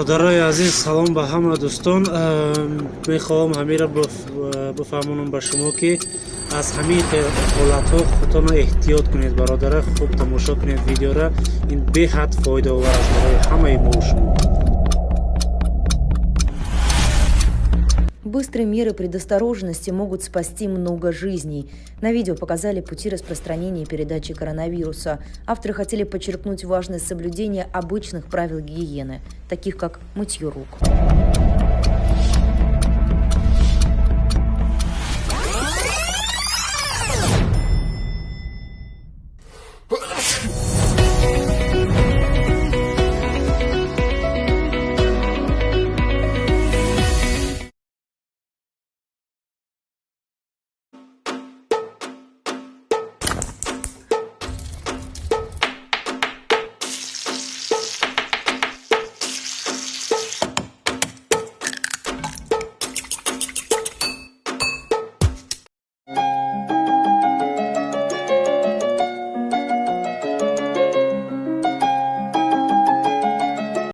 برادرای عزیز سلام به همه دوستان. میخواهم همه را بفهمونم به شما که از همه حالت ها خودتان احتیاط کنید. برادر خوب تماشا کنید ویدیو را، این به حد فایده آور است برای همه ما و شما. Быстрые меры предосторожности могут спасти много жизней. На видео показали пути распространения и передачи коронавируса. Авторы хотели подчеркнуть важность соблюдения обычных правил гигиены, таких как мытье рук.